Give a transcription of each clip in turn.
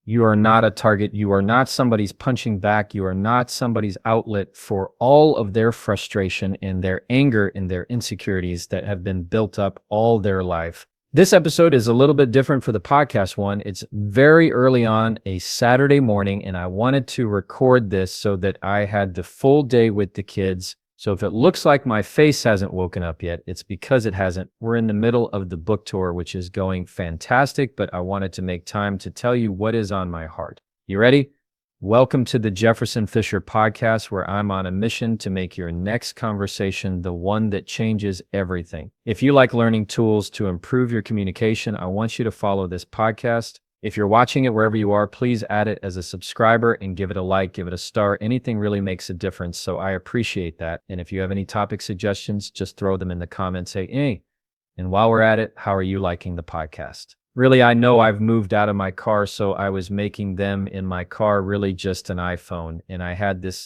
You are not a target. You are not somebody's punching bag. You are not somebody's outlet for all of their frustration and their anger and their insecurities that have been built up all their life. This episode is a little bit different for the podcast one. It's very early on a Saturday morning, and I wanted to record this so that I had the full day with the kids. So if it looks like my face hasn't woken up yet, it's because it hasn't. We're in the middle of the book tour, which is going fantastic, but I wanted to make time to tell you what is on my heart. You ready? Welcome to the Jefferson Fisher podcast, where I'm on a mission to make your next conversation the one that changes everything. If you like learning tools to improve your communication, I want you to follow this podcast. If you're watching it wherever you are, please add it as a subscriber and give it a like, give it a star. Anything really makes a difference, so I appreciate that. And if you have any topic suggestions, just throw them in the comments. Say, hey. And while we're at it, how are you liking the podcast? Really, I know I've moved out of my car, so I was making them in my car really just an iPhone. And I had the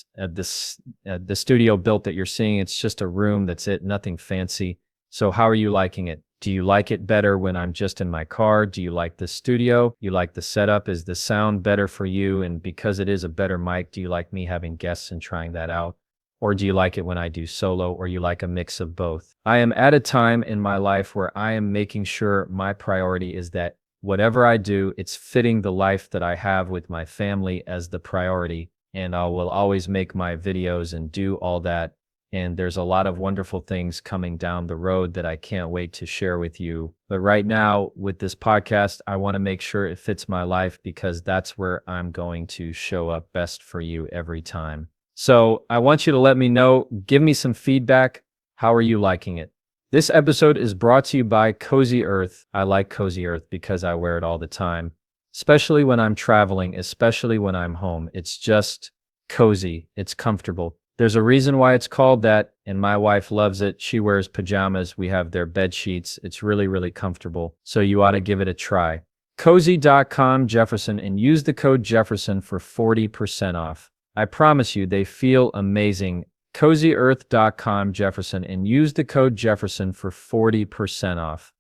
studio built that you're seeing. It's just a room, that's it, nothing fancy. So how are you liking it? Do you like it better when I'm just in my car? Do you like the studio? You like the setup? Is the sound better for you? And because it is a better mic, do you like me having guests and trying that out? Or do you like it when I do solo, or you like a mix of both? I am at a time in my life where I am making sure my priority is that whatever I do, it's fitting the life that I have with my family as the priority. And I will always make my videos and do all that. And there's a lot of wonderful things coming down the road that I can't wait to share with you. But right now, with this podcast, I want to make sure it fits my life, because that's where I'm going to show up best for you every time. So I want you to let me know, give me some feedback. How are you liking it? This episode is brought to you by Cozy Earth. I like Cozy Earth because I wear it all the time, especially when I'm traveling, especially when I'm home. It's just cozy. It's comfortable. There's a reason why it's called that, and my wife loves it. She wears pajamas. We have their bed sheets. It's really, really comfortable. So you ought to give it a try. Cozy.com Jefferson, and use the code Jefferson for 40% off. I promise you, they feel amazing. CozyEarth.com Jefferson, and use the code Jefferson for 40% off.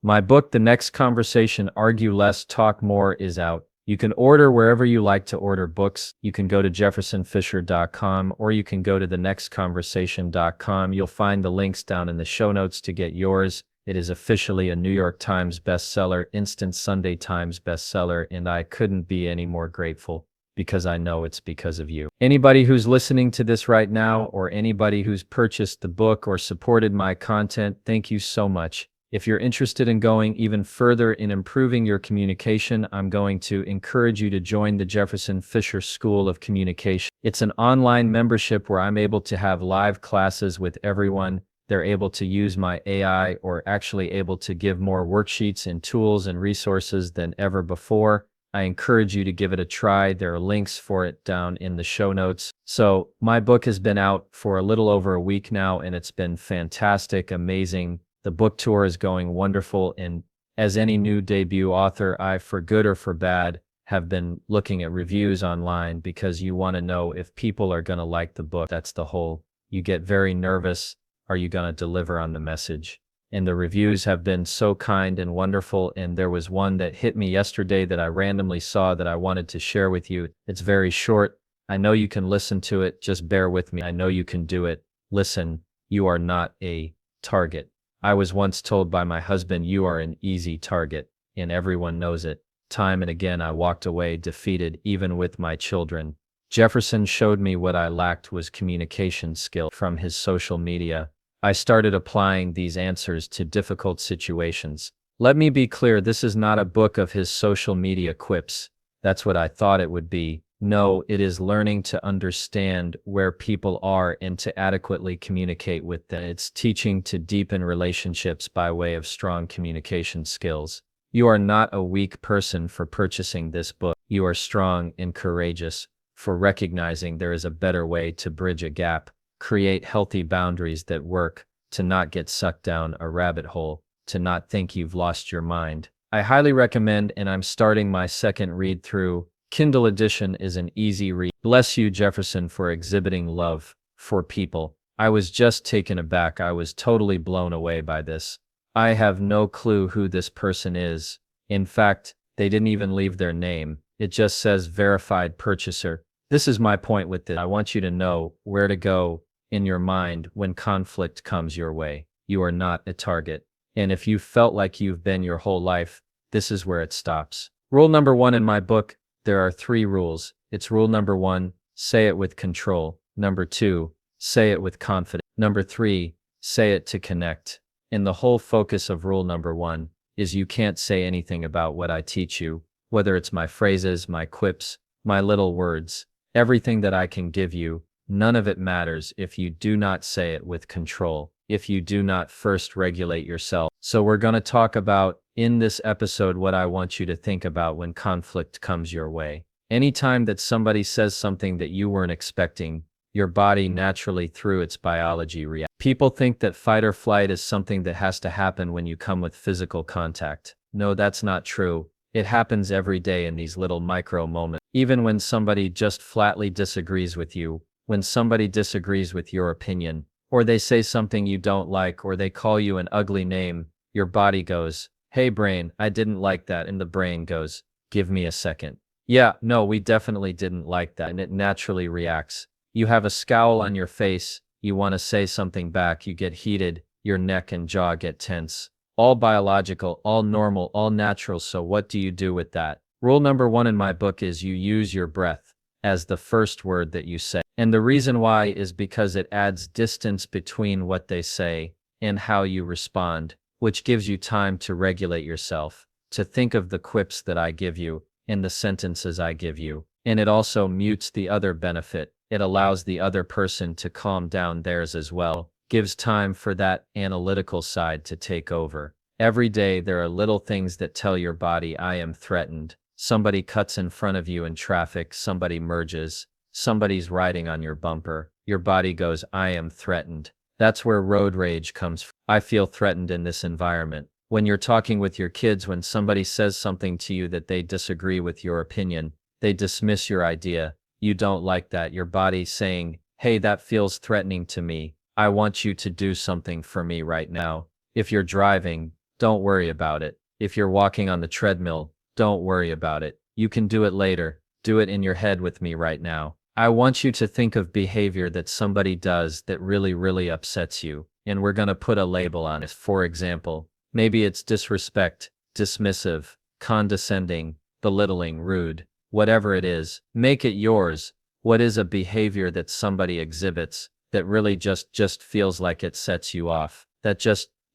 My book, The Next Conversation, Argue Less, Talk More, is out. You can order wherever you like to order books. You can go to jeffersonfisher.com, or you can go to thenextconversation.com. You'll find the links down in the show notes to get yours. It is officially a New York Times bestseller, instant Sunday Times bestseller, and I couldn't be any more grateful, because I know it's because of you. Anybody who's listening to this right now, or anybody who's purchased the book or supported my content, thank you so much. If you're interested in going even further in improving your communication, I'm going to encourage you to join the Jefferson Fisher School of Communication. It's an online membership where I'm able to have live classes with everyone. They're able to use my AI, or actually able to give more worksheets and tools and resources than ever before. I encourage you to give it a try. There are links for it down in the show notes. So my book has been out for a little over a week now, and it's been fantastic, amazing. The book tour is going wonderful, and as any new debut author, I, for good or for bad, have been looking at reviews online, because you want to know if people are going to like the book. That's the whole, you get very nervous. Are you going to deliver on the message? And the reviews have been so kind and wonderful, and there was one that hit me yesterday that I randomly saw that I wanted to share with you. It's very short. I know you can listen to it. Just bear with me. I know you can do it. Listen, you are not a target. I was once told by my husband, you are an easy target, and everyone knows it. Time and again, I walked away defeated, even with my children. Jefferson showed me what I lacked was communication skill. From his social media, I started applying these answers to difficult situations. Let me be clear, this is not a book of his social media quips. That's what I thought it would be. No, it is learning to understand where people are and to adequately communicate with them. It's teaching to deepen relationships by way of strong communication skills. You are not a weak person for purchasing this book. You are strong and courageous for recognizing there is a better way to bridge a gap, create healthy boundaries that work, to not get sucked down a rabbit hole, to not think you've lost your mind. I highly recommend, and I'm starting my second read through. Kindle edition is an easy read. Bless you, Jefferson, for exhibiting love for people. I was just taken aback. I was totally blown away by this. I have no clue who this person is. In fact, they didn't even leave their name. It just says verified purchaser. This is my point with it. I want you to know where to go in your mind when conflict comes your way. You are not a target. And if you felt like you've been your whole life, this is where it stops. Rule number 1 in my book, there are 3 rules. It's rule number 1, say it with control. Number 2, say it with confidence. Number 3, say it to connect. And the whole focus of rule number 1 is you can't say anything about what I teach you, whether it's my phrases, my quips, my little words, everything that I can give you, none of it matters if you do not say it with control, if you do not first regulate yourself. So we're going to talk about in this episode what I want you to think about when conflict comes your way. Anytime that somebody says something that you weren't expecting, your body naturally through its biology reacts. People think that fight or flight is something that has to happen when you come with physical contact. No, that's not true. It happens every day in these little micro moments. Even when somebody just flatly disagrees with you, when somebody disagrees with your opinion, or they say something you don't like, or they call you an ugly name, your body goes, "Hey brain, I didn't like that," and the brain goes, "Give me a second. Yeah, no, we definitely didn't like that," and it naturally reacts. You have a scowl on your face, you want to say something back, you get heated, your neck and jaw get tense. All biological, all normal, all natural. So what do you do with that? Rule number 1 in my book is you use your breath as the first word that you say. And the reason why is because it adds distance between what they say and how you respond, which gives you time to regulate yourself, to think of the quips that I give you and the sentences I give you. And it also mutes the other benefit. It allows the other person to calm down theirs as well, gives time for that analytical side to take over. Every day there are little things that tell your body, I am threatened. Somebody cuts in front of you in traffic, somebody merges, somebody's riding on your bumper. Your body goes, I am threatened. That's where road rage comes from. I feel threatened in this environment. When you're talking with your kids, when somebody says something to you that they disagree with your opinion, they dismiss your idea, you don't like that, your body's saying, hey, that feels threatening to me. I want you to do something for me right now. If you're driving, don't worry about it. If you're walking on the treadmill, don't worry about it. You can do it later. Do it in your head with me right now. I want you to think of behavior that somebody does that really upsets you, and we're going to put a label on it. For example, maybe it's disrespect, dismissive, condescending, belittling, rude. Whatever it is, make it yours. What is a behavior that somebody exhibits that really just feels like it sets you off? That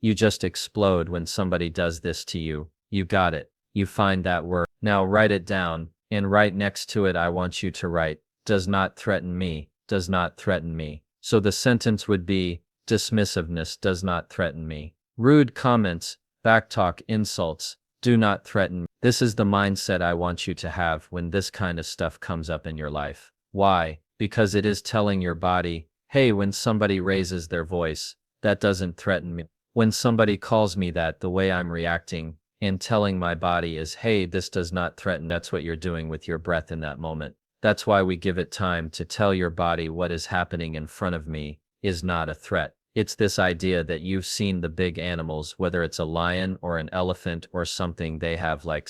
you just explode when somebody does this to you. You got it. You find that word. Now write it down, and right next to it I want you to write, does not threaten me, does not threaten me. So the sentence would be, dismissiveness does not threaten me. Rude comments, backtalk, insults, do not threaten me. This is the mindset I want you to have when this kind of stuff comes up in your life. Why? Because it is telling your body, hey, when somebody raises their voice, that doesn't threaten me. When somebody calls me that, the way I'm reacting and telling my body is, hey, this does not threaten. That's what you're doing with your breath in that moment. That's why we give it time to tell your body what is happening in front of me is not a threat. It's this idea that you've seen the big animals, whether it's a lion or an elephant or something, they have like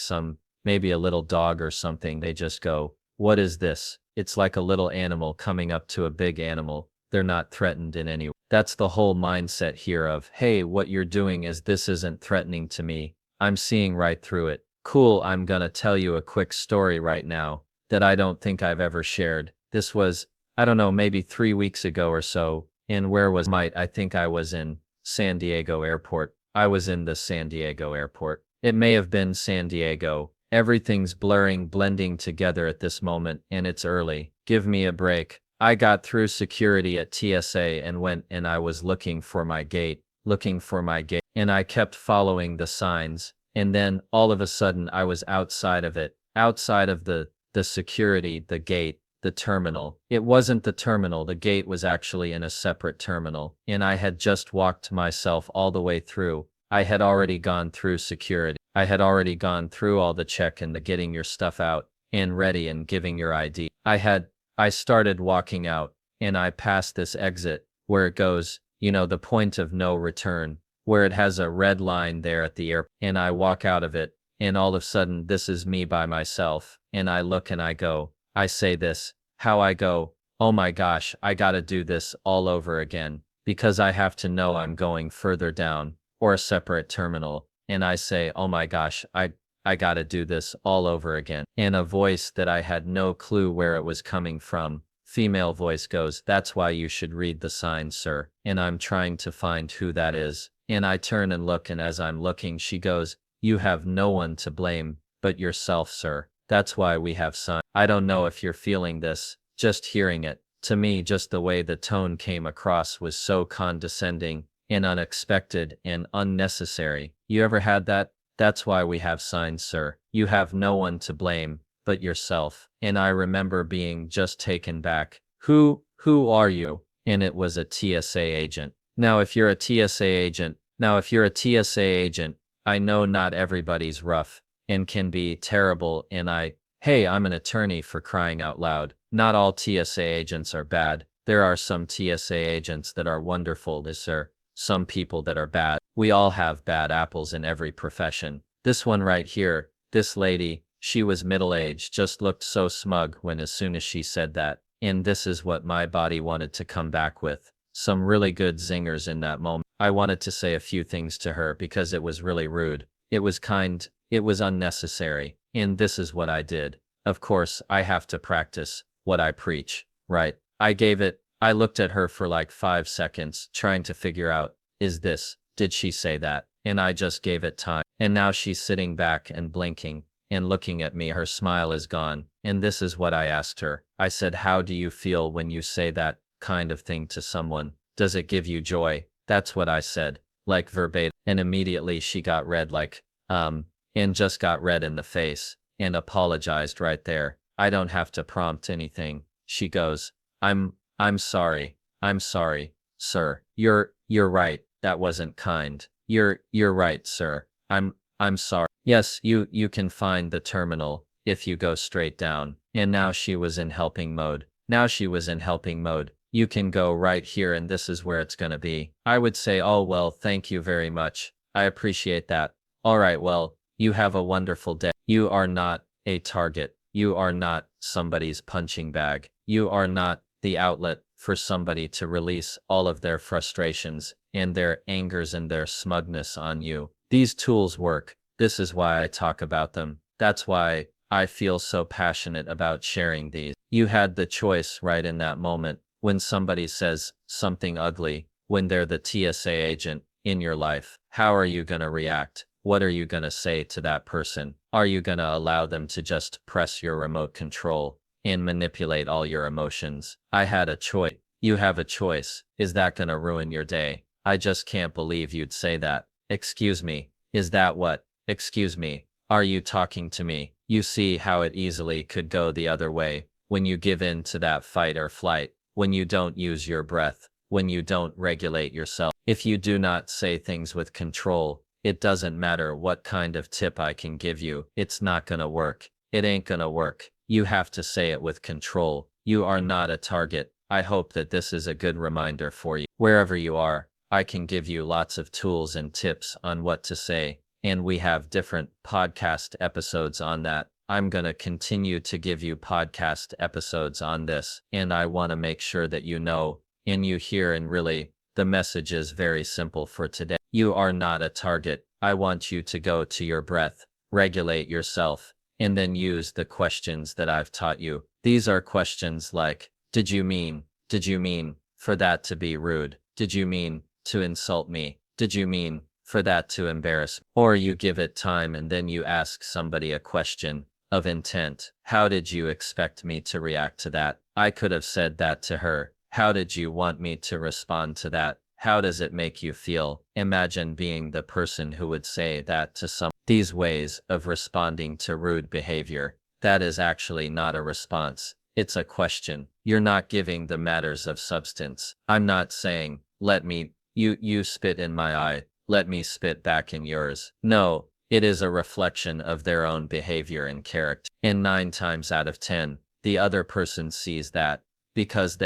maybe a little dog or something, they just go, what is this? It's like a little animal coming up to a big animal. They're not threatened in any way. That's the whole mindset here of, hey, what you're doing is this isn't threatening to me. I'm seeing right through it. Cool, I'm gonna tell you a quick story right now that I don't think I've ever shared. This was, I don't know, maybe 3 weeks ago or so. And where was I think I was in San Diego airport. I was in the San Diego airport. It may have been San Diego. Everything's blurring, blending together at this moment, and it's early. Give me a break. I got through security at TSA and went, and I was looking for my gate, and I kept following the signs. And then all of a sudden I was outside of it, outside of the security, the gate, the terminal. It wasn't the terminal, the gate was actually in a separate terminal, and I had just walked myself all the way through. I had already gone through security. I had already gone through all the check and the getting your stuff out and ready and giving your ID. I started walking out, and I passed this exit where it goes, the point of no return, where it has a red line there at the airport, and I walk out of it, and all of a sudden this is me by myself. and I look and I say this, how I go, oh my gosh, I gotta do this all over again, because I have to know I'm going further down, or a separate terminal, and I say, oh my gosh, I gotta do this all over again. In a voice that I had no clue where it was coming from, female voice goes, that's why you should read the signs, sir. And I'm trying to find who that is. And I turn and look, and as I'm looking, she goes, you have no one to blame but yourself, sir. That's why we have signs. I don't know if you're feeling this, just hearing it. To me, just the way the tone came across was so condescending and unexpected and unnecessary. You ever had that? That's why we have signs, sir. You have no one to blame but yourself. And I remember being just taken back. Who are you? And it was a TSA agent. Now, if you're a TSA agent, I know not everybody's rough and can be terrible. And hey, I'm an attorney, for crying out loud. Not all TSA agents are bad. There are some TSA agents that are wonderful, sir. Some people that are bad. We all have bad apples in every profession. This one right here, this lady, she was middle-aged, just looked so smug as soon as she said that. And this is what my body wanted to come back with. Some really good zingers in that moment. I wanted to say a few things to her because it was really rude. It was kind, it was unnecessary. And this is what I did. Of course, I have to practice what I preach, right? I looked at her for like 5 seconds, trying to figure out, did she say that? And I just gave it time. And now she's sitting back and blinking and looking at me. Her smile is gone. And this is what I asked her. I said, how do you feel when you say that kind of thing to someone? Does it give you joy? That's what I said, like verbatim. And immediately she got red, and just got red in the face and apologized right there. I don't have to prompt anything. She goes, I'm sorry, sir. You're right. That wasn't kind. You're right, sir. I'm sorry. Yes, you can find the terminal if you go straight down. And now she was in helping mode. You can go right here, and this is where it's gonna be. I would say, oh well, thank you very much. I appreciate that. All right, well, you have a wonderful day. You are not a target. You are not somebody's punching bag. You are not the outlet for somebody to release all of their frustrations and their angers and their smugness on you. These tools work. This is why I talk about them. That's why I feel so passionate about sharing these. You had the choice right in that moment when somebody says something ugly, when they're the TSA agent in your life. How are you going to react? What are you going to say to that person? Are you going to allow them to just press your remote control and manipulate all your emotions? I had a choice. You have a choice. Is that going to ruin your day? I just can't believe you'd say that. Excuse me. Is that what? Excuse me. Are you talking to me? You see how it easily could go the other way when you give in to that fight or flight, when you don't use your breath, when you don't regulate yourself. If you do not say things with control, it doesn't matter what kind of tip I can give you. It's not gonna work. It ain't gonna work. You have to say it with control. You are not a target. I hope that this is a good reminder for you. Wherever you are, I can give you lots of tools and tips on what to say, and we have different podcast episodes on that. I'm gonna continue to give you podcast episodes on this, and I wanna make sure that you know and you hear, and really, the message is very simple for today. You are not a target. I want you to go to your breath, regulate yourself, and then use the questions that I've taught you. These are questions like, did you mean for that to be rude? Did you mean to insult me? Did you mean for that to embarrass me? Or you give it time and then you ask somebody a question of intent. How did you expect me to react to that? I could have said that to her. How did you want me to respond to that? How does it make you feel? Imagine being the person who would say that to someone. These ways of responding to rude behavior, that is actually not a response. It's a question. You're not giving the matters of substance. I'm not saying, you spit in my eye, let me spit back in yours. No, it is a reflection of their own behavior and character. And 9 times out of 10, the other person sees that because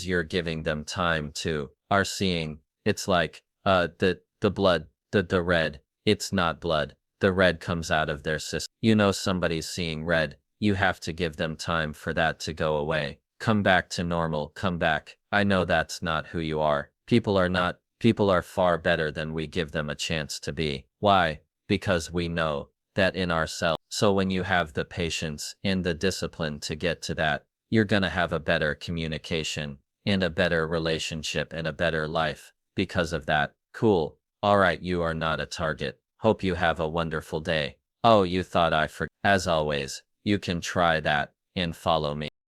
you're giving them time to, are seeing, it's like, the blood, the red, it's not blood. The red comes out of their system. You know somebody's seeing red You have to give them time for that to go away. Come back to normal, come back. I know that's not who you are. People are far better than we give them a chance to be. Why? Because we know that in ourselves. So when you have the patience and the discipline to get to that, you're gonna have a better communication and a better relationship and a better life because of that. Cool. Alright, you are not a target. Hope you have a wonderful day. Oh, you thought I forgot. As always, you can try that and follow me.